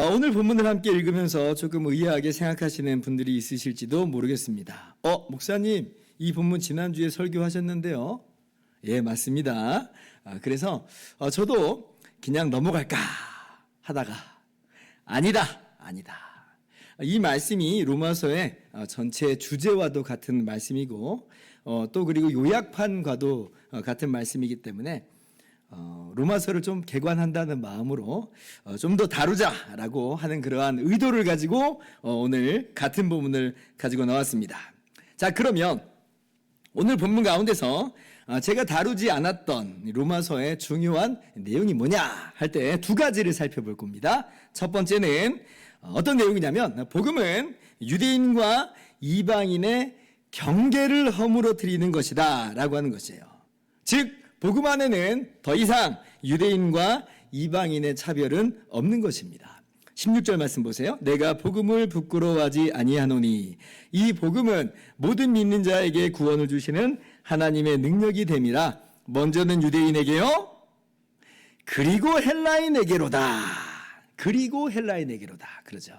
오늘 본문을 함께 읽으면서 조금 의아하게 생각하시는 분들이 있으실지도 모르겠습니다. 목사님, 이 본문 지난주에 설교하셨는데요. 예, 맞습니다. 그래서 저도 그냥 넘어갈까 하다가 아니다. 이 말씀이 로마서의 전체 주제와도 같은 말씀이고 또 그리고 요약판과도 같은 말씀이기 때문에 로마서를 좀 개관한다는 마음으로 좀 더 다루자라고 하는 그러한 의도를 가지고 오늘 같은 본문을 가지고 나왔습니다. 자, 그러면 오늘 본문 가운데서 제가 다루지 않았던 로마서의 중요한 내용이 뭐냐 할 때 두 가지를 살펴볼 겁니다. 첫 번째는 어떤 내용이냐면 복음은 유대인과 이방인의 경계를 허물어뜨리는 것이다 라고 하는 것이에요. 즉 복음 안에는 더 이상 유대인과 이방인의 차별은 없는 것입니다. 16절 말씀 보세요. 내가 복음을 부끄러워하지 아니하노니 이 복음은 모든 믿는 자에게 구원을 주시는 하나님의 능력이 됨이라. 먼저는 유대인에게요, 그리고 헬라인에게로다. 그러죠.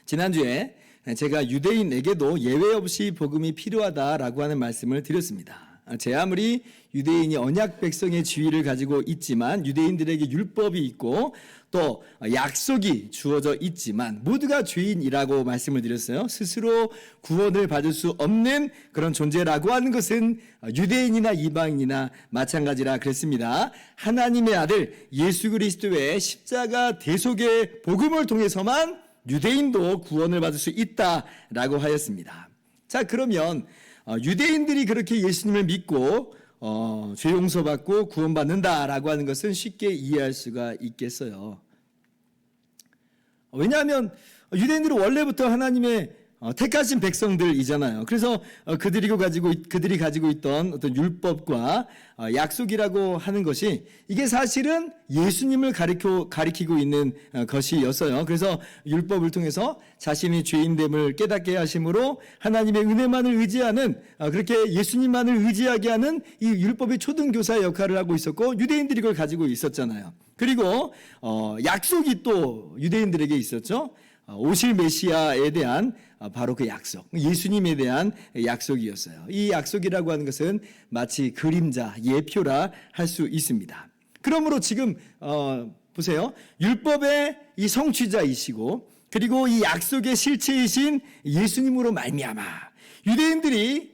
지난주에 제가 유대인에게도 예외 없이 복음이 필요하다라고 하는 말씀을 드렸습니다. 제 아무리 유대인이 언약 백성의 지위를 가지고 있지만 유대인들에게 율법이 있고 또 약속이 주어져 있지만 모두가 죄인이라고 말씀을 드렸어요. 스스로 구원을 받을 수 없는 그런 존재라고 하는 것은 유대인이나 이방인이나 마찬가지라 그랬습니다. 하나님의 아들 예수 그리스도의 십자가 대속의 복음을 통해서만 유대인도 구원을 받을 수 있다라고 하였습니다. 자, 그러면 유대인들이 그렇게 예수님을 믿고 죄 용서받고 구원받는다라고 하는 것은 쉽게 이해할 수가 있겠어요. 왜냐하면 유대인들은 원래부터 하나님의 택하신 백성들이잖아요. 그래서 그들이 가지고 있던 어떤 율법과 약속이라고 하는 것이 이게 사실은 예수님을 가리키고 있는 것이었어요. 그래서 율법을 통해서 자신이 죄인됨을 깨닫게 하심으로 하나님의 은혜만을 의지하는, 그렇게 예수님만을 의지하게 하는 이 율법의 초등교사의 역할을 하고 있었고 유대인들이 그걸 가지고 있었잖아요. 그리고 약속이 또 유대인들에게 있었죠. 오실 메시아에 대한 바로 그 약속, 예수님에 대한 약속이었어요. 이 약속이라고 하는 것은 마치 그림자, 예표라 할 수 있습니다. 그러므로 지금 보세요. 율법의 이 성취자이시고 그리고 이 약속의 실체이신 예수님으로 말미암아 유대인들이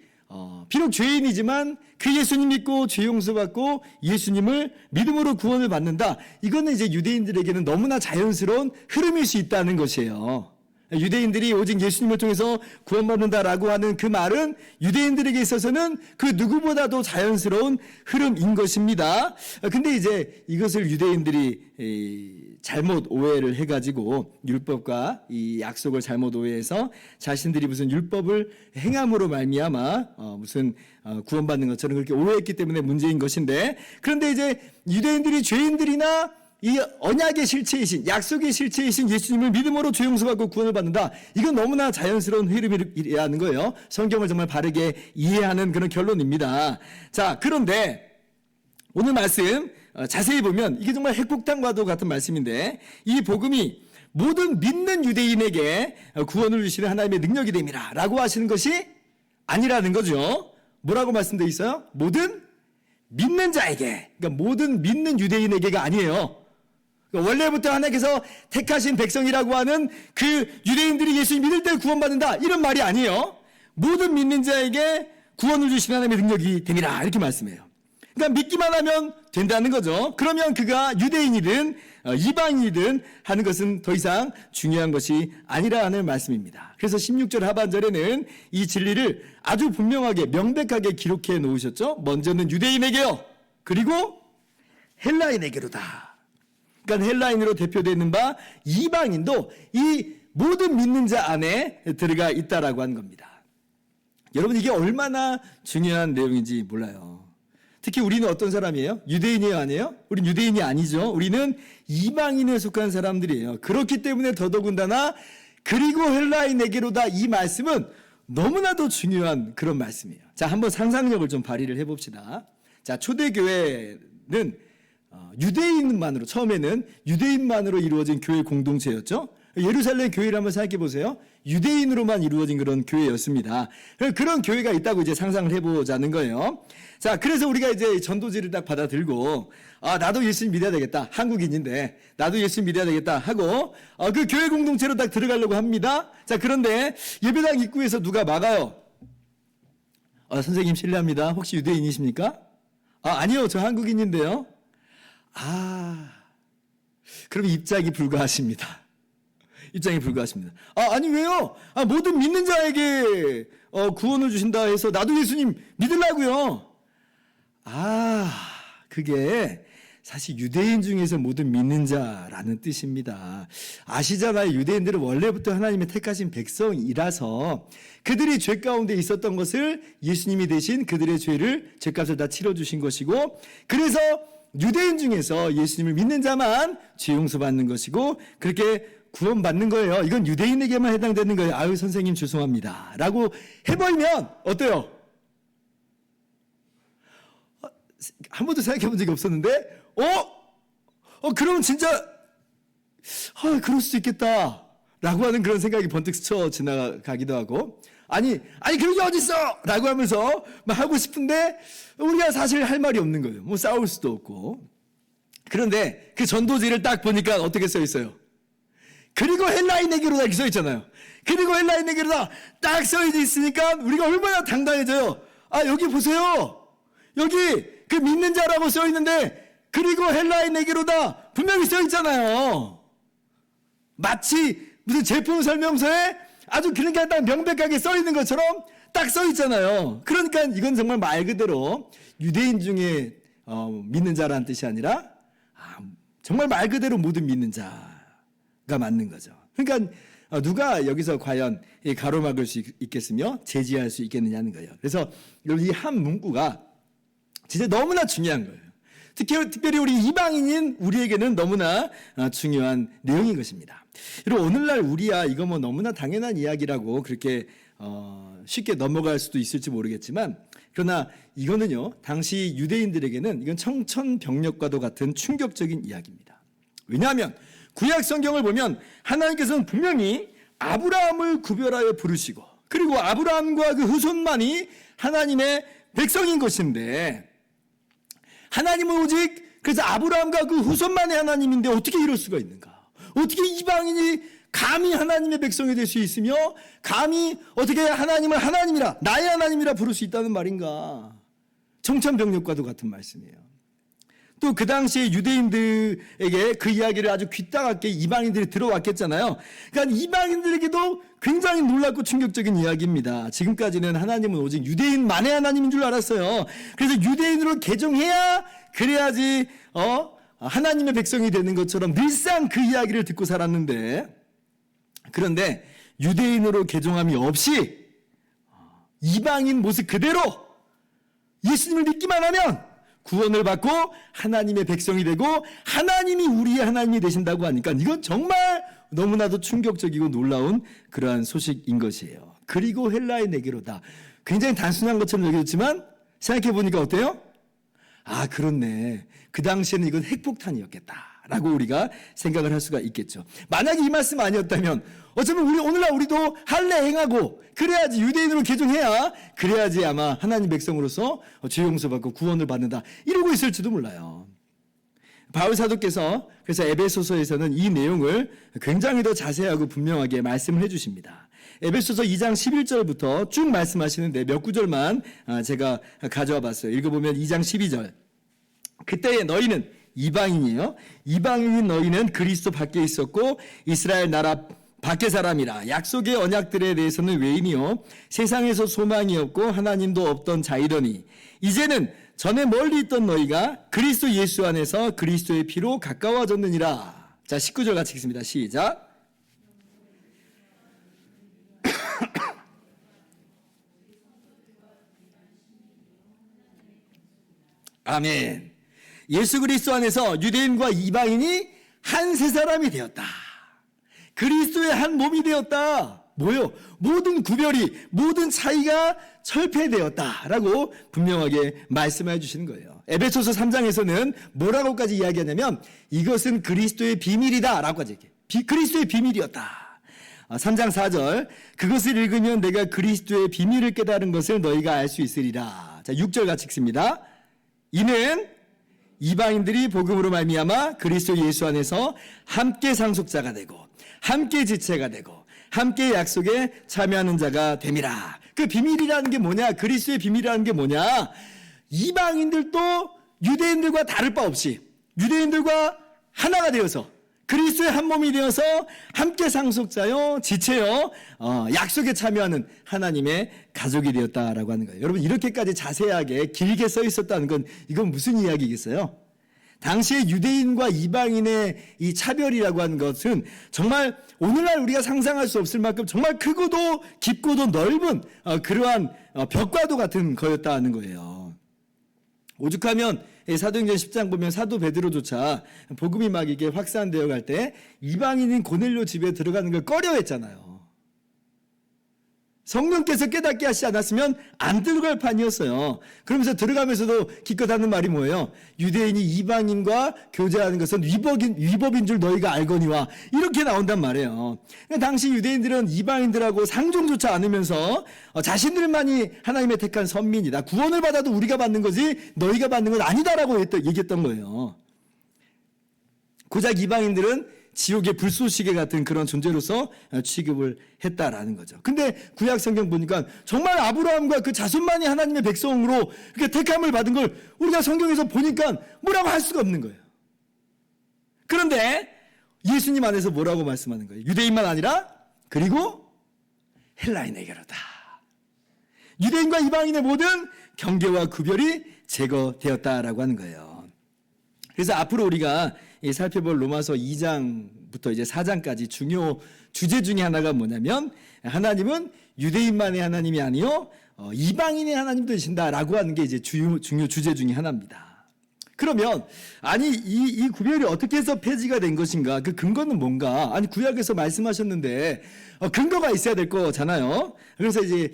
비록 죄인이지만 그 예수님 믿고 죄 용서받고 예수님을 믿음으로 구원을 받는다. 이거는 이제 유대인들에게는 너무나 자연스러운 흐름일 수 있다는 것이에요. 유대인들이 오직 예수님을 통해서 구원받는다라고 하는 그 말은 유대인들에게 있어서는 그 누구보다도 자연스러운 흐름인 것입니다. 근데 이제 이것을 유대인들이 잘못 오해를 해가지고 율법과 이 약속을 잘못 오해해서 자신들이 무슨 율법을 행함으로 말미암아 무슨 구원받는 것처럼 그렇게 오해했기 때문에 문제인 것인데, 그런데 이제 유대인들이 죄인들이나 이 언약의 실체이신, 약속의 실체이신 예수님을 믿음으로 죄 용서받고 구원을 받는다. 이건 너무나 자연스러운 흐름이라는 거예요. 성경을 정말 바르게 이해하는 그런 결론입니다. 자, 그런데 오늘 말씀 자세히 보면 이게 정말 핵폭탄과도 같은 말씀인데, 이 복음이 모든 믿는 유대인에게 구원을 주시는 하나님의 능력이 됨이라 라고 하시는 것이 아니라는 거죠. 뭐라고 말씀되어 있어요? 모든 믿는 자에게, 그러니까 모든 믿는 유대인에게가 아니에요. 원래부터 하나님께서 택하신 백성이라고 하는 그 유대인들이 예수님 믿을 때 구원받는다 이런 말이 아니에요. 모든 믿는 자에게 구원을 주시는 하나님의 능력이 됨이라 이렇게 말씀해요. 그러니까 믿기만 하면 된다는 거죠. 그러면 그가 유대인이든 이방인이든 하는 것은 더 이상 중요한 것이 아니라는 말씀입니다. 그래서 16절 하반절에는 이 진리를 아주 분명하게 명백하게 기록해 놓으셨죠. 먼저는 유대인에게요, 그리고 헬라인에게로다. 그러니까 헬라인으로 대표되는 바 이방인도 이 모든 믿는 자 안에 들어가 있다라고 하는 겁니다. 여러분, 이게 얼마나 중요한 내용인지 몰라요. 특히 우리는 어떤 사람이에요? 유대인이에요, 아니에요? 우린 유대인이 아니죠. 우리는 이방인에 속한 사람들이에요. 그렇기 때문에 더더군다나 그리고 헬라인에게로다, 이 말씀은 너무나도 중요한 그런 말씀이에요. 자, 한번 상상력을 좀 발휘를 해봅시다. 자, 초대교회는 유대인만으로, 처음에는 유대인만으로 이루어진 교회 공동체였죠. 예루살렘 교회를 한번 생각해 보세요. 유대인으로만 이루어진 그런 교회였습니다. 그런 교회가 있다고 이제 상상을 해보자는 거예요. 자, 그래서 우리가 이제 전도지를 딱 받아들고, 나도 예수님 믿어야 되겠다. 한국인인데, 나도 예수님 믿어야 되겠다 하고, 그 교회 공동체로 딱 들어가려고 합니다. 자, 그런데 예배당 입구에서 누가 막아요. 선생님 실례합니다. 혹시 유대인이십니까? 아니요. 저 한국인인데요. 그럼 입장이 불가하십니다. 입장이 불가하십니다. 아니 왜요? 모든 믿는 자에게 구원을 주신다 해서 나도 예수님 믿으려고요. 그게 사실 유대인 중에서 모든 믿는 자라는 뜻입니다. 아시잖아요. 유대인들은 원래부터 하나님의 택하신 백성이라서 그들이 죄 가운데 있었던 것을 예수님이 대신 그들의 죄값을 다 치러주신 것이고, 그래서 유대인 중에서 예수님을 믿는 자만 죄 용서받는 것이고 그렇게 구원받는 거예요. 이건 유대인에게만 해당되는 거예요. 아유 선생님 죄송합니다 라고 해버리면 어때요? 한 번도 생각해 본 적이 없었는데 그러면 진짜 그럴 수도 있겠다 라고 하는 그런 생각이 번뜩 스쳐 지나가기도 하고, 아니 그런 게 어딨어 라고 하면서 막 하고 싶은데 우리가 사실 할 말이 없는 거예요. 뭐 싸울 수도 없고. 그런데 그 전도지를 딱 보니까 어떻게 써 있어요? 그리고 헬라인에게로다 이렇게 써 있잖아요. 그리고 헬라인에게로다 딱 써 있으니까 우리가 얼마나 당당해져요. 여기 보세요. 여기 그 믿는 자라고 써 있는데 그리고 헬라인에게로다 분명히 써 있잖아요. 마치 무슨 제품 설명서에 아주 그러니까 딱 명백하게 써 있는 것처럼 딱 써 있잖아요. 그러니까 이건 정말 말 그대로 유대인 중에 믿는 자라는 뜻이 아니라 정말 말 그대로 모든 믿는 자가 맞는 거죠. 그러니까 누가 여기서 과연 가로막을 수 있겠으며 제지할 수 있겠느냐는 거예요. 그래서 이 한 문구가 진짜 너무나 중요한 거예요. 특별히 우리 이방인인 우리에게는 너무나 중요한 내용인 것입니다. 여러분 오늘날 우리야 이거 뭐 너무나 당연한 이야기라고 그렇게 쉽게 넘어갈 수도 있을지 모르겠지만, 그러나 이거는요 당시 유대인들에게는 이건 청천벽력과도 같은 충격적인 이야기입니다. 왜냐하면 구약 성경을 보면 하나님께서는 분명히 아브라함을 구별하여 부르시고 그리고 아브라함과 그 후손만이 하나님의 백성인 것인데, 하나님은 오직 그래서 아브라함과 그 후손만의 하나님인데 어떻게 이럴 수가 있는가? 어떻게 이방인이 감히 하나님의 백성이 될 수 있으며 감히 어떻게 하나님을 하나님이라 나의 하나님이라 부를 수 있다는 말인가? 청천벽력과도 같은 말씀이에요. 또 그 당시에 유대인들에게 그 이야기를 아주 귀따갑게 이방인들이 들어왔겠잖아요. 그러니까 이방인들에게도 굉장히 놀랍고 충격적인 이야기입니다. 지금까지는 하나님은 오직 유대인만의 하나님인 줄 알았어요. 그래서 유대인으로 개종해야 그래야지 하나님의 백성이 되는 것처럼 늘상 그 이야기를 듣고 살았는데, 그런데 유대인으로 개종함이 없이 이방인 모습 그대로 예수님을 믿기만 하면 구원을 받고 하나님의 백성이 되고 하나님이 우리의 하나님이 되신다고 하니까 이건 정말 너무나도 충격적이고 놀라운 그러한 소식인 것이에요. 그리고 헬라인에게로다. 굉장히 단순한 것처럼 여겨졌지만 생각해보니까 어때요? 그렇네. 그 당시에는 이건 핵폭탄이었겠다라고 우리가 생각을 할 수가 있겠죠. 만약에 이 말씀 아니었다면 어쩌면 오늘날 우리도 할례 행하고 그래야지 유대인으로 개종해야 그래야지 아마 하나님 백성으로서 죄 용서받고 구원을 받는다 이러고 있을지도 몰라요. 바울 사도께서 그래서 에베소서에서는 이 내용을 굉장히 더 자세하고 분명하게 말씀을 해주십니다. 에베소서 2장 11절부터 쭉 말씀하시는데 몇 구절만 제가 가져와 봤어요. 읽어보면 2장 12절. 그때에 너희는 이방인이에요. 이방인인 너희는 그리스도 밖에 있었고 이스라엘 나라 밖의 사람이라. 약속의 언약들에 대해서는 외인이요 세상에서 소망이 없고 하나님도 없던 자이러니 이제는 전에 멀리 있던 너희가 그리스도 예수 안에서 그리스도의 피로 가까워졌느니라. 자, 19절 같이 읽습니다. 시작. 아멘. 예수 그리스도 안에서 유대인과 이방인이 한 세 사람이 되었다. 그리스도의 한 몸이 되었다. 뭐요? 모든 구별이, 모든 차이가 철폐되었다라고 분명하게 말씀해 주시는 거예요. 에베소서 3장에서는 뭐라고까지 이야기하냐면 이것은 그리스도의 비밀이다라고까지 얘기해요. 그리스도의 비밀이었다. 3장 4절 그것을 읽으면 내가 그리스도의 비밀을 깨달은 것을 너희가 알 수 있으리라. 자, 6절 같이 읽습니다. 이는 이방인들이 복음으로 말미암아 그리스도 예수 안에서 함께 상속자가 되고 함께 지체가 되고 함께 약속에 참여하는 자가 됨이라. 그 비밀이라는 게 뭐냐? 그리스도의 비밀이라는 게 뭐냐? 이방인들도 유대인들과 다를 바 없이 유대인들과 하나가 되어서 그리스도의 한 몸이 되어서 함께 상속자요, 지체요, 약속에 참여하는 하나님의 가족이 되었다라고 하는 거예요. 여러분 이렇게까지 자세하게 길게 써 있었다는 건 이건 무슨 이야기겠어요? 당시에 유대인과 이방인의 이 차별이라고 하는 것은 정말 오늘날 우리가 상상할 수 없을 만큼 정말 크고도 깊고도 넓은 그러한 벽과도 같은 거였다는 거예요. 오죽하면 사도행전 10장 보면 사도 베드로조차 복음이 막 이게 확산되어 갈 때 이방인인 고넬료 집에 들어가는 걸 꺼려했잖아요. 성령께서 깨닫게 하시지 않았으면 안 들어갈 판이었어요. 그러면서 들어가면서도 기껏 하는 말이 뭐예요? 유대인이 이방인과 교제하는 것은 위법인 줄 너희가 알거니와 이렇게 나온단 말이에요. 당시 유대인들은 이방인들하고 상종조차 않으면서 자신들만이 하나님의 택한 선민이다. 구원을 받아도 우리가 받는 거지 너희가 받는 건 아니다라고 얘기했던 거예요. 고작 이방인들은 지옥의 불쏘시개 같은 그런 존재로서 취급을 했다라는 거죠. 근데 구약 성경 보니까 정말 아브라함과 그 자손만이 하나님의 백성으로 그렇게 택함을 받은 걸 우리가 성경에서 보니까 뭐라고 할 수가 없는 거예요. 그런데 예수님 안에서 뭐라고 말씀하는 거예요? 유대인만 아니라 그리고 헬라인에게로다. 유대인과 이방인의 모든 경계와 구별이 제거되었다라고 하는 거예요. 그래서 앞으로 우리가 살펴볼 로마서 2장부터 이제 4장까지 중요 주제 중에 하나가 뭐냐면 하나님은 유대인만의 하나님이 아니요 이방인의 하나님도 되신다라고 하는 게 이제 중요 주제 중에 하나입니다. 그러면 아니 이 구별이 어떻게 해서 폐지가 된 것인가? 그 근거는 뭔가? 아니 구약에서 말씀하셨는데 근거가 있어야 될 거잖아요. 그래서 이제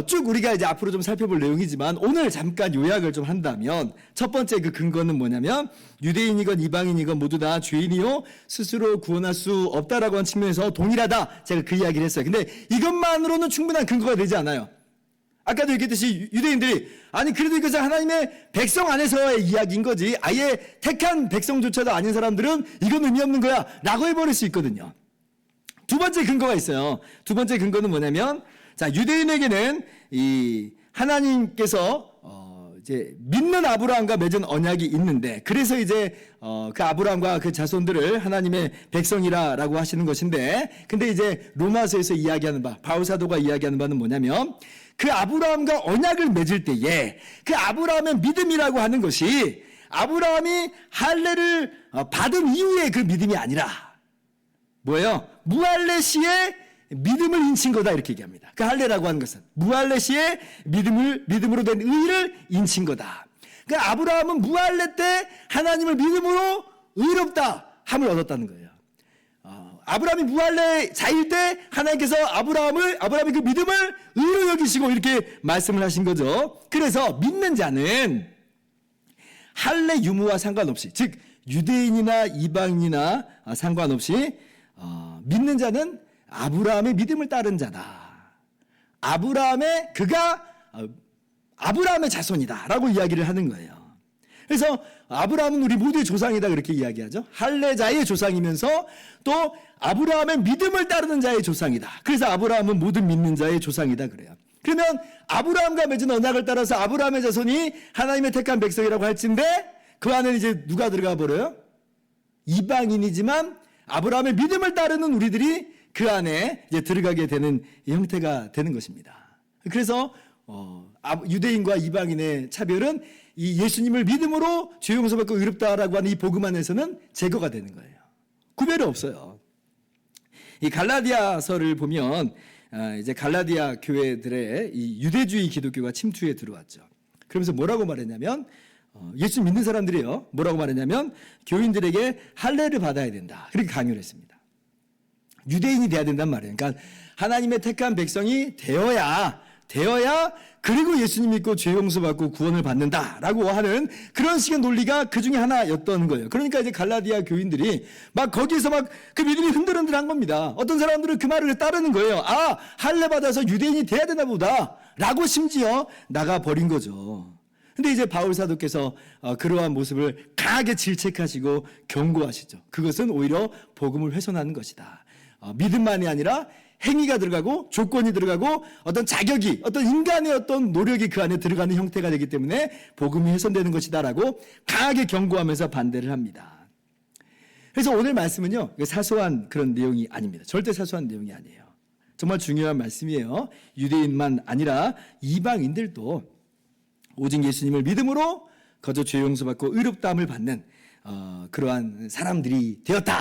쭉 우리가 이제 앞으로 좀 살펴볼 내용이지만 오늘 잠깐 요약을 좀 한다면 첫 번째 그 근거는 뭐냐면 유대인이건 이방인이건 모두 다 죄인이요 스스로 구원할 수 없다라고 하는 측면에서 동일하다. 제가 그 이야기를 했어요. 근데 이것만으로는 충분한 근거가 되지 않아요. 아까도 얘기했듯이 유대인들이 아니 그래도 이것은 하나님의 백성 안에서의 이야기인 거지 아예 택한 백성조차도 아닌 사람들은 이건 의미 없는 거야 라고 해버릴 수 있거든요. 두 번째 근거가 있어요. 두 번째 근거는 뭐냐면 자 유대인에게는 이 하나님께서 이제 믿는 아브라함과 맺은 언약이 있는데 그래서 이제 그 아브라함과 그 자손들을 하나님의 백성이라고 하시는 것인데 근데 이제 로마서에서 이야기하는 바 바울 사도가 이야기하는 바는 뭐냐면 그 아브라함과 언약을 맺을 때에 그 아브라함의 믿음이라고 하는 것이 아브라함이 할례를 받은 이후의 그 믿음이 아니라 뭐예요? 무할례 시에 믿음을 인친 거다 이렇게 얘기합니다. 그 할례라고 하는 것은 무할례 시에 믿음으로 된 의를 인친 거다. 그 아브라함은 무할례 때 하나님을 믿음으로 의롭다 함을 얻었다는 거예요. 아브라함이 무할례 자일 때 하나님께서 아브라함의 그 믿음을 의로 여기시고 이렇게 말씀을 하신 거죠. 그래서 믿는 자는 할례 유무와 상관없이 즉 유대인이나 이방인이나 상관없이 믿는 자는 아브라함의 믿음을 따른 자다. 그가 아브라함의 자손이다라고 이야기를 하는 거예요. 그래서 아브라함은 우리 모두의 조상이다 그렇게 이야기하죠. 할례자의 조상이면서 또 아브라함의 믿음을 따르는 자의 조상이다. 그래서 아브라함은 모든 믿는 자의 조상이다 그래요. 그러면 아브라함과 맺은 언약을 따라서 아브라함의 자손이 하나님의 택한 백성이라고 할진데 그 안에 이제 누가 들어가 버려요? 이방인이지만 아브라함의 믿음을 따르는 우리들이 그 안에 이제 들어가게 되는 형태가 되는 것입니다. 그래서 유대인과 이방인의 차별은 이 예수님을 믿음으로 죄 용서받고 의롭다라고 하는 이 복음 안에서는 제거가 되는 거예요. 구별이 없어요. 이 갈라디아서를 보면 이제 갈라디아 교회들의 이 유대주의 기독교가 침투에 들어왔죠. 그러면서 뭐라고 말했냐면 예수 믿는 사람들이요 뭐라고 말했냐면 교인들에게 할례를 받아야 된다 그렇게 강요를 했습니다. 유대인이 돼야 된단 말이에요. 그러니까 하나님의 택한 백성이 되어야 그리고 예수님 믿고 죄 용서받고 구원을 받는다라고 하는 그런 식의 논리가 그 중에 하나였던 거예요. 그러니까 이제 갈라디아 교인들이 막 거기서 막 그 믿음이 흔들흔들한 겁니다. 어떤 사람들은 그 말을 따르는 거예요. 아, 할례 받아서 유대인이 돼야 되나 보다라고 심지어 나가 버린 거죠. 근데 이제 바울 사도께서 그러한 모습을 강하게 질책하시고 경고하시죠. 그것은 오히려 복음을 훼손하는 것이다. 믿음만이 아니라 행위가 들어가고 조건이 들어가고 어떤 자격이 어떤 인간의 어떤 노력이 그 안에 들어가는 형태가 되기 때문에 복음이 훼손되는 것이다라고 강하게 경고하면서 반대를 합니다. 그래서 오늘 말씀은요, 사소한 그런 내용이 아닙니다. 절대 사소한 내용이 아니에요. 정말 중요한 말씀이에요. 유대인만 아니라 이방인들도 오직 예수님을 믿음으로 거저 죄 용서받고 의롭다함을 받는 그러한 사람들이 되었다.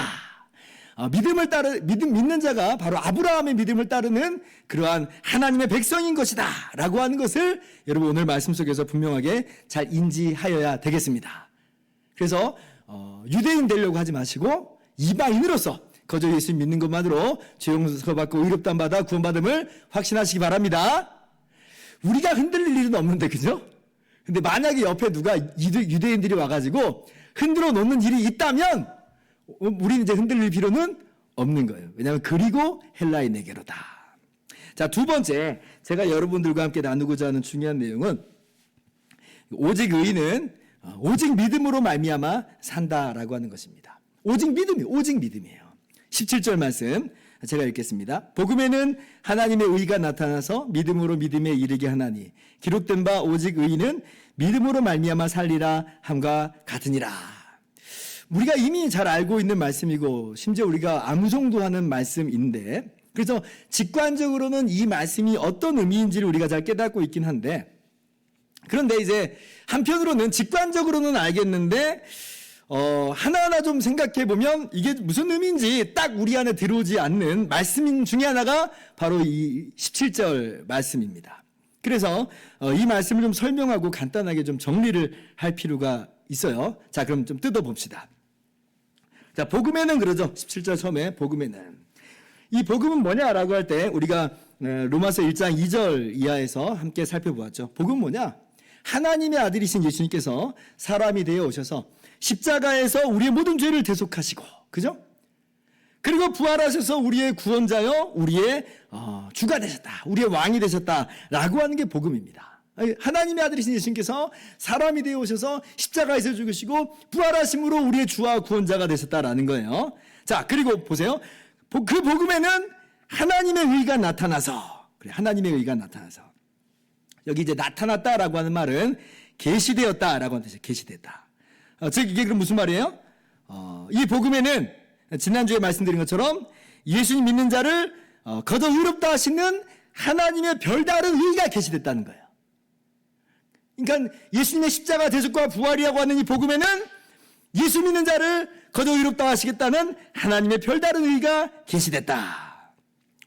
믿는 자가 바로 아브라함의 믿음을 따르는 그러한 하나님의 백성인 것이다 라고 하는 것을 여러분 오늘 말씀 속에서 분명하게 잘 인지하여야 되겠습니다. 그래서 유대인 되려고 하지 마시고 이방인으로서 거저 예수 믿는 것만으로 죄 용서받고 의롭다함 받아 구원받음을 확신하시기 바랍니다. 우리가 흔들릴 일은 없는데, 그죠? 근데 만약에 옆에 누가 유대인들이 와가지고 흔들어 놓는 일이 있다면 우리는 이제 흔들릴 필요는 없는 거예요. 왜냐하면 그리고 헬라인에게로다. 자, 두 번째 제가 여러분들과 함께 나누고자 하는 중요한 내용은 오직 의인은 오직 믿음으로 말미암아 산다라고 하는 것입니다. 오직 믿음이에요. 17절 말씀 제가 읽겠습니다. 복음에는 하나님의 의가 나타나서 믿음으로 믿음에 이르게 하나니 기록된 바 오직 의인은 믿음으로 말미암아 살리라 함과 같으니라. 우리가 이미 잘 알고 있는 말씀이고 심지어 우리가 암송도 하는 말씀인데, 그래서 직관적으로는 이 말씀이 어떤 의미인지를 우리가 잘 깨닫고 있긴 한데, 그런데 이제 한편으로는 직관적으로는 알겠는데 하나하나 좀 생각해 보면 이게 무슨 의미인지 딱 우리 안에 들어오지 않는 말씀 중에 하나가 바로 이 17절 말씀입니다. 그래서 이 말씀을 좀 설명하고 간단하게 좀 정리를 할 필요가 있어요. 자, 그럼 좀 뜯어봅시다. 자, 복음에는 그러죠. 17절 처음에 복음에는. 이 복음은 뭐냐라고 할 때 우리가 로마서 1장 2절 이하에서 함께 살펴보았죠. 복음은 뭐냐? 하나님의 아들이신 예수님께서 사람이 되어 오셔서 십자가에서 우리의 모든 죄를 대속하시고, 그죠? 그리고 부활하셔서 우리의 구원자여 우리의 주가 되셨다. 우리의 왕이 되셨다라고 하는 게 복음입니다. 하나님의 아들이신 예수님께서 사람이 되어 오셔서 십자가에서 죽으시고 부활하심으로 우리의 주와 구원자가 되셨다라는 거예요. 자, 그리고 보세요. 그 복음에는 하나님의 의가 나타나서, 그래, 하나님의 의가 나타나서. 여기 이제 나타났다라고 하는 말은 계시되었다라고 하는 뜻이에요. 계시됐다. 즉 이게 그럼 무슨 말이에요? 이 복음에는 지난주에 말씀드린 것처럼 예수님 믿는 자를 거저 의롭다 하시는 하나님의 별다른 의가 계시됐다는 거예요. 그러니까 예수님의 십자가 대속과 부활이라고 하는 이 복음에는 예수 믿는 자를 거저 의롭다 하시겠다는 하나님의 별다른 의가 계시됐다.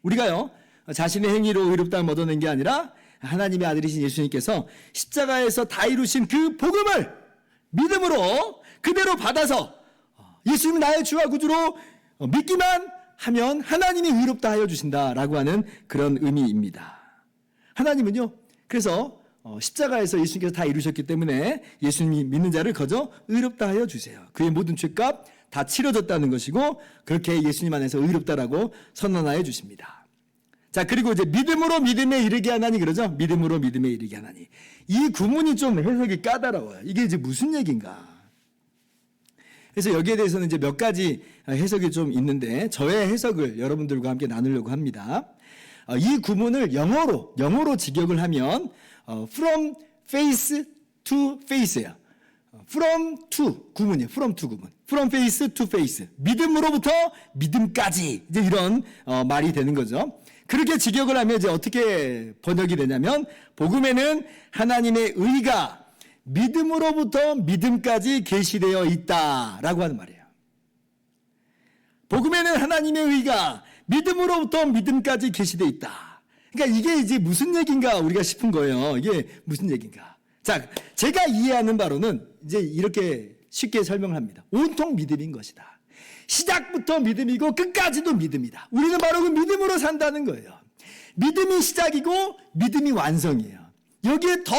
우리가요 자신의 행위로 의롭다함을 얻어낸 게 아니라 하나님의 아들이신 예수님께서 십자가에서 다 이루신 그 복음을 믿음으로 그대로 받아서 예수님 나의 주와 구주로 믿기만 하면 하나님이 의롭다 하여 주신다라고 하는 그런 의미입니다. 하나님은요, 그래서 십자가에서 예수님께서 다 이루셨기 때문에 예수님이 믿는 자를 거저 의롭다 하여 주세요. 그의 모든 죄값 다 치러졌다는 것이고 그렇게 예수님 안에서 의롭다라고 선언하여 주십니다. 자, 그리고 이제 믿음으로 믿음에 이르게 하나니 그러죠? 믿음으로 믿음에 이르게 하나니. 이 구문이 좀 해석이 까다로워요. 이게 이제 무슨 얘기인가? 그래서 여기에 대해서는 이제 몇 가지 해석이 좀 있는데 저의 해석을 여러분들과 함께 나누려고 합니다. 이 구문을 영어로 직역을 하면 from face to face예요. from to 구문이에요. from to 구문. from face to face. 믿음으로부터 믿음까지 이제 이런 말이 되는 거죠. 그렇게 직역을 하면 이제 어떻게 번역이 되냐면 복음에는 하나님의 의가 믿음으로부터 믿음까지 계시되어 있다라고 하는 말이에요. 복음에는 하나님의 의가 믿음으로부터 믿음까지 계시되어 있다. 그러니까 이게 이제 무슨 얘기인가 우리가 싶은 거예요. 이게 무슨 얘기인가. 자, 제가 이해하는 바로는 이제 이렇게 쉽게 설명을 합니다. 온통 믿음인 것이다. 시작부터 믿음이고 끝까지도 믿음이다. 우리는 바로 그 믿음으로 산다는 거예요. 믿음이 시작이고 믿음이 완성이에요. 여기에 더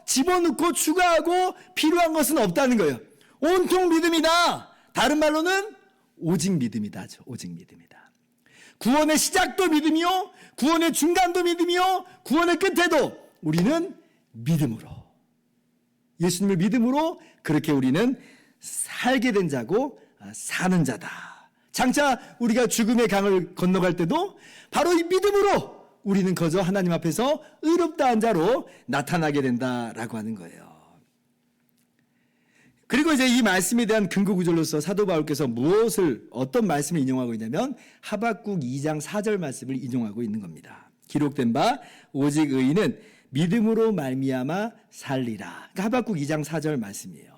집어넣고 추가하고 필요한 것은 없다는 거예요. 온통 믿음이다. 다른 말로는 오직 믿음이다죠. 오직 믿음이다. 구원의 시작도 믿음이요, 구원의 중간도 믿음이요, 구원의 끝에도 우리는 믿음으로, 예수님을 믿음으로 그렇게 우리는 살게 된 자고 사는 자다. 장차 우리가 죽음의 강을 건너갈 때도 바로 이 믿음으로 우리는 거저 하나님 앞에서 의롭다 한 자로 나타나게 된다라고 하는 거예요. 그리고 이제 이 말씀에 대한 근거 구절로서 사도 바울께서 어떤 말씀을 인용하고 있냐면 하박국 2장 4절 말씀을 인용하고 있는 겁니다. 기록된 바 오직 의인은 믿음으로 말미암아 살리라. 그러니까 하박국 2장 4절 말씀이에요.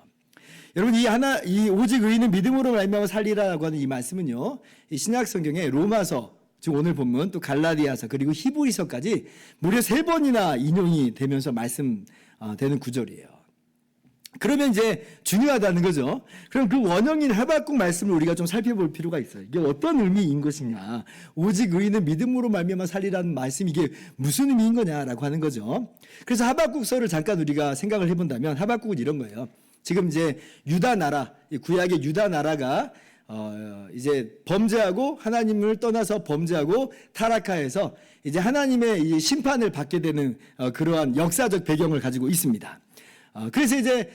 여러분 이 오직 의인은 믿음으로 말미암아 살리라라고 하는 이 말씀은요, 이 신약 성경에 로마서, 즉 오늘 본문, 또 갈라디아서, 그리고 히브리서까지 무려 3번이나 인용이 되면서 말씀되는 구절이에요. 그러면 이제 중요하다는 거죠. 그럼 그 원형인 하박국 말씀을 우리가 좀 살펴볼 필요가 있어요. 이게 어떤 의미인 것이냐, 오직 의인은 믿음으로 말미암아 살리라는 말씀, 이게 무슨 의미인 거냐라고 하는 거죠. 그래서 하박국서를 잠깐 우리가 생각을 해본다면 하박국은 이런 거예요. 지금 이제 유다 나라, 구약의 유다 나라가 이제 범죄하고 하나님을 떠나서 범죄하고 타락하여서 이제 하나님의 이 심판을 받게 되는 그러한 역사적 배경을 가지고 있습니다. 그래서 이제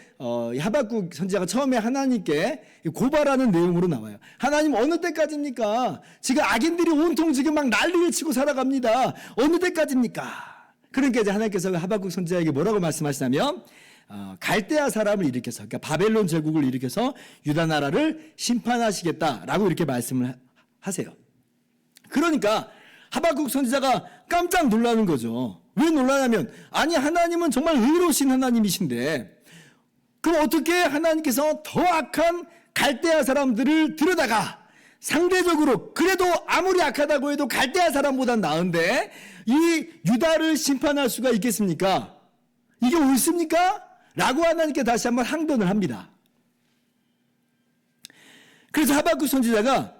하박국 선지자가 처음에 하나님께 고발하는 내용으로 나와요. 하나님, 어느 때까지입니까? 지금 악인들이 온통 지금 막 난리를 치고 살아갑니다. 어느 때까지입니까? 그러니까 이제 하나님께서 하박국 선지자에게 뭐라고 말씀하시냐면 갈대아 사람을 일으켜서, 그러니까 바벨론 제국을 일으켜서 유다 나라를 심판하시겠다라고 이렇게 말씀을 하세요. 그러니까 하박국 선지자가 깜짝 놀라는 거죠. 왜 놀라냐면, 아니 하나님은 정말 의로우신 하나님이신데 그럼 어떻게 하나님께서 더 악한 갈대아 사람들을 들여다가 상대적으로 그래도 아무리 악하다고 해도 갈대아 사람보다 나은데 이 유다를 심판할 수가 있겠습니까? 이게 옳습니까? 라고 하나님께 다시 한번 항변을 합니다. 그래서 하박국 선지자가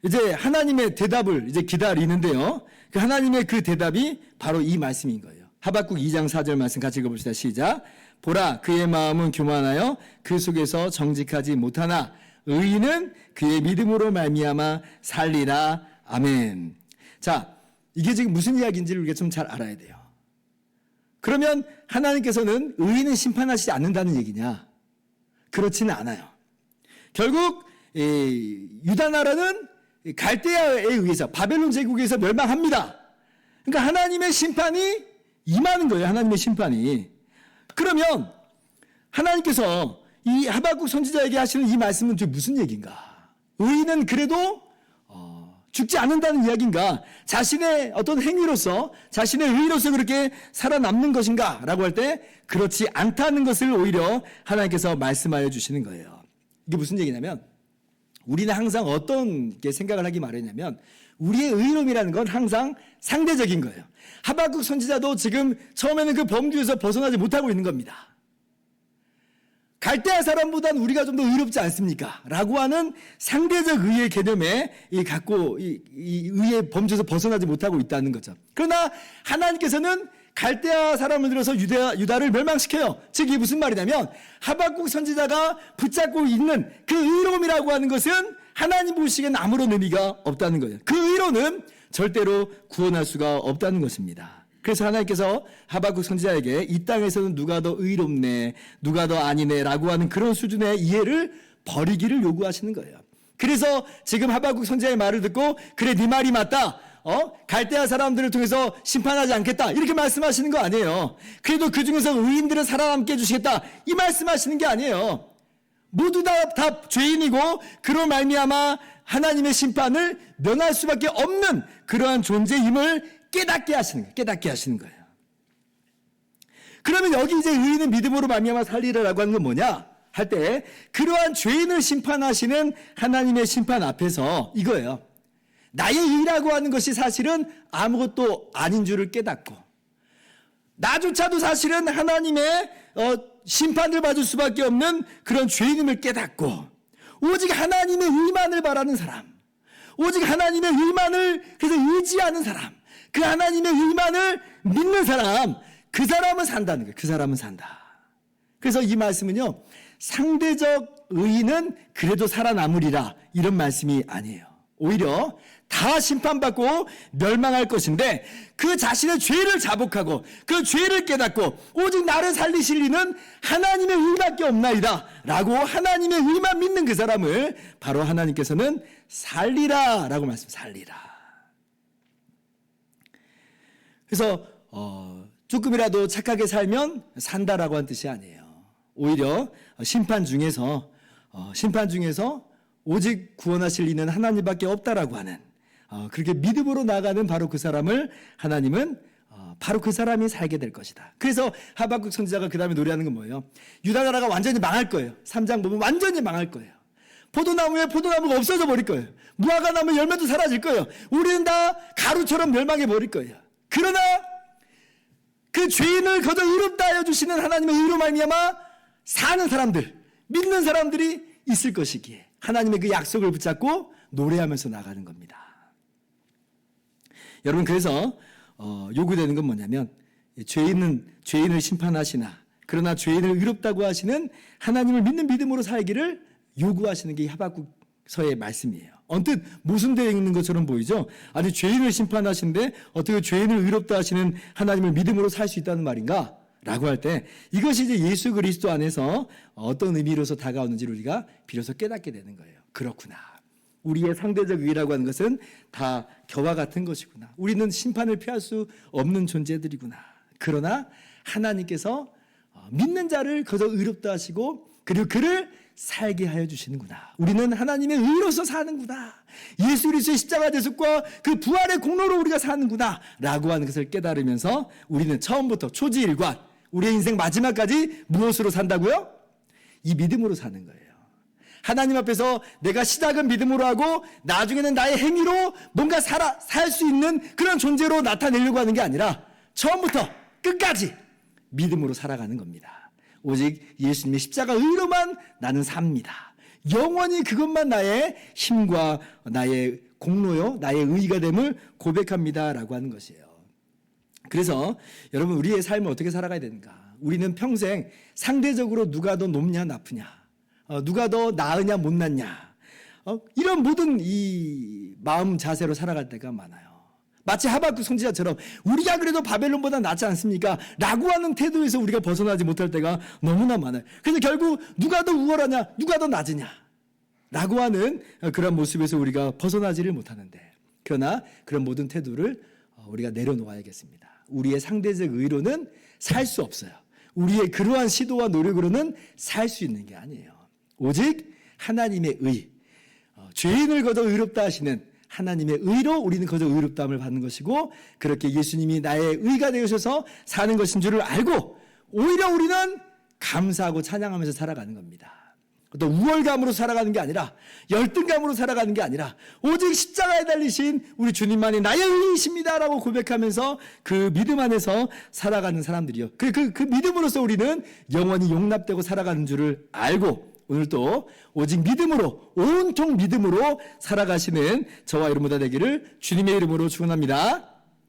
이제 하나님의 대답을 이제 기다리는데요. 그 하나님의 그 대답이 바로 이 말씀인 거예요. 하박국 2장 4절 말씀 같이 읽어봅시다. 시작. 보라, 그의 마음은 교만하여 그 속에서 정직하지 못하나 의인은 그의 믿음으로 말미암아 살리라. 아멘. 자, 이게 지금 무슨 이야기인지를 우리가 좀 잘 알아야 돼요. 그러면 하나님께서는 의인은 심판하시지 않는다는 얘기냐? 그렇지는 않아요. 결국 유다 나라는 갈대아에 의해서, 바벨론 제국에서 멸망합니다. 그러니까 하나님의 심판이 임하는 거예요. 하나님의 심판이. 그러면 하나님께서 이 하박국 선지자에게 하시는 이 말씀은 무슨 얘기인가? 의인은 그래도 죽지 않는다는 이야기인가? 자신의 어떤 행위로서, 자신의 의로서 그렇게 살아남는 것인가? 라고 할 때 그렇지 않다는 것을 오히려 하나님께서 말씀하여 주시는 거예요. 이게 무슨 얘기냐면, 우리는 항상 어떤 게 생각을 하기 마련이냐면 우리의 의로움이라는 건 항상 상대적인 거예요. 하박국 선지자도 지금 처음에는 그 범주에서 벗어나지 못하고 있는 겁니다. 갈대아 사람보다는 우리가 좀 더 의롭지 않습니까? 라고 하는 상대적 의의 개념에 갖고 이 의의 범주에서 벗어나지 못하고 있다는 거죠. 그러나 하나님께서는 갈대아 사람을 들어서 유다를 멸망시켜요. 즉 이게 무슨 말이냐면 하박국 선지자가 붙잡고 있는 그 의로움이라고 하는 것은 하나님 보시기에는 아무런 의미가 없다는 거예요. 그 의로는 절대로 구원할 수가 없다는 것입니다. 그래서 하나님께서 하박국 선지자에게 이 땅에서는 누가 더 의롭네, 누가 더 아니네 라고 하는 그런 수준의 이해를 버리기를 요구하시는 거예요. 그래서 지금 하박국 선지자의 말을 듣고 그래 네 말이 맞다, 갈대아 사람들을 통해서 심판하지 않겠다 이렇게 말씀하시는 거 아니에요. 그래도 그 중에서 의인들은 살아남게 해주시겠다 이 말씀하시는 게 아니에요. 모두 다 죄인이고 그로 말미암아 하나님의 심판을 면할 수밖에 없는 그러한 존재임을 깨닫게 하시는 거예요. 그러면 여기 이제 의인은 믿음으로 말미암아 살리라라고 하는 건 뭐냐 할 때 그러한 죄인을 심판하시는 하나님의 심판 앞에서 이거예요. 나의 의라고 하는 것이 사실은 아무것도 아닌 줄을 깨닫고 나조차도 사실은 하나님의 심판을 받을 수밖에 없는 그런 죄인임을 깨닫고 오직 하나님의 의만을 바라는 사람, 오직 하나님의 의만을 그래서 의지하는 사람, 그 하나님의 의만을 믿는 사람, 그 사람은 산다는 거예요. 그 사람은 산다. 그래서 이 말씀은요, 상대적 의인은 그래도 살아남으리라 이런 말씀이 아니에요. 오히려 다 심판받고 멸망할 것인데 그 자신의 죄를 자복하고 그 죄를 깨닫고 오직 나를 살리실 이는 하나님의 의밖에 없나이다 라고 하나님의 의만 믿는 그 사람을 바로 하나님께서는 살리라 라고 살리라. 그래서 조금이라도 착하게 살면 산다라고 한 뜻이 아니에요. 오히려 심판 중에서 오직 구원하실 이는 하나님밖에 없다라고 하는 그렇게 믿음으로 나가는 바로 그 사람을 하나님은 바로 그 사람이 살게 될 것이다. 그래서 하박국 선지자가 그 다음에 노래하는 건 뭐예요? 유다 나라가 완전히 망할 거예요. 3장 보면 완전히 망할 거예요. 포도나무에 포도나무가 없어져 버릴 거예요. 무화과 나무 열매도 사라질 거예요. 우리는 다 가루처럼 멸망해 버릴 거예요. 그러나 그 죄인을 거저 의롭다 하여 주시는 하나님의 의로 말미암아 사는 사람들, 믿는 사람들이 있을 것이기에 하나님의 그 약속을 붙잡고 노래하면서 나가는 겁니다. 여러분, 그래서 요구되는 건 뭐냐면 죄인을 심판하시나 그러나 죄인을 의롭다고 하시는 하나님을 믿는 믿음으로 살기를 요구하시는 게 하박국서의 말씀이에요. 언뜻 모순되어 있는 것처럼 보이죠? 아니, 죄인을 심판하시는데 어떻게 죄인을 의롭다 하시는 하나님을 믿음으로 살 수 있다는 말인가? 라고 할 때 이것이 이제 예수 그리스도 안에서 어떤 의미로서 다가오는지를 우리가 비로소 깨닫게 되는 거예요. 그렇구나. 우리의 상대적 의라고 하는 것은 다 겨와 같은 것이구나. 우리는 심판을 피할 수 없는 존재들이구나. 그러나 하나님께서 믿는 자를 거저 의롭다 하시고 그리고 그를 살게 하여 주시는구나. 우리는 하나님의 의로서 사는구나. 예수 그리스도의 십자가 대속과 그 부활의 공로로 우리가 사는구나 라고 하는 것을 깨달으면서 우리는 처음부터 초지일관 우리의 인생 마지막까지 무엇으로 산다고요? 이 믿음으로 사는 거예요. 하나님 앞에서 내가 시작은 믿음으로 하고 나중에는 나의 행위로 뭔가 살 수 있는 그런 존재로 나타내려고 하는 게 아니라 처음부터 끝까지 믿음으로 살아가는 겁니다. 오직 예수님의 십자가 의로만 나는 삽니다. 영원히 그것만 나의 힘과 나의 공로요, 나의 의가 됨을 고백합니다 라고 하는 것이에요. 그래서 여러분, 우리의 삶을 어떻게 살아가야 되는가? 우리는 평생 상대적으로 누가 더 높냐 나쁘냐, 누가 더 나으냐 못났냐, 이런 모든 이 마음 자세로 살아갈 때가 많아요. 마치 하박국 선지자처럼 우리가 그래도 바벨론보다 낫지 않습니까? 라고 하는 태도에서 우리가 벗어나지 못할 때가 너무나 많아요. 그래서 결국 누가 더 우월하냐, 누가 더 낮으냐 라고 하는 그런 모습에서 우리가 벗어나지를 못하는데, 그러나 그런 모든 태도를 우리가 내려놓아야겠습니다. 우리의 상대적 의로는 살 수 없어요. 우리의 그러한 시도와 노력으로는 살 수 있는 게 아니에요. 오직 하나님의 의, 죄인을 거저 의롭다 하시는 하나님의 의로 우리는 거저 의롭다함을 받는 것이고, 그렇게 예수님이 나의 의가 되셔서 사는 것인 줄을 알고 오히려 우리는 감사하고 찬양하면서 살아가는 겁니다. 어떤 우월감으로 살아가는 게 아니라, 열등감으로 살아가는 게 아니라 오직 십자가에 달리신 우리 주님만이 나의 의이십니다라고 고백하면서 그 믿음 안에서 살아가는 사람들이요. 그 믿음으로서 우리는 영원히 용납되고 살아가는 줄을 알고 오늘도 오직 믿음으로, 온통 믿음으로 살아가시는 저와 여러분 다 되기를 주님의 이름으로 축원합니다.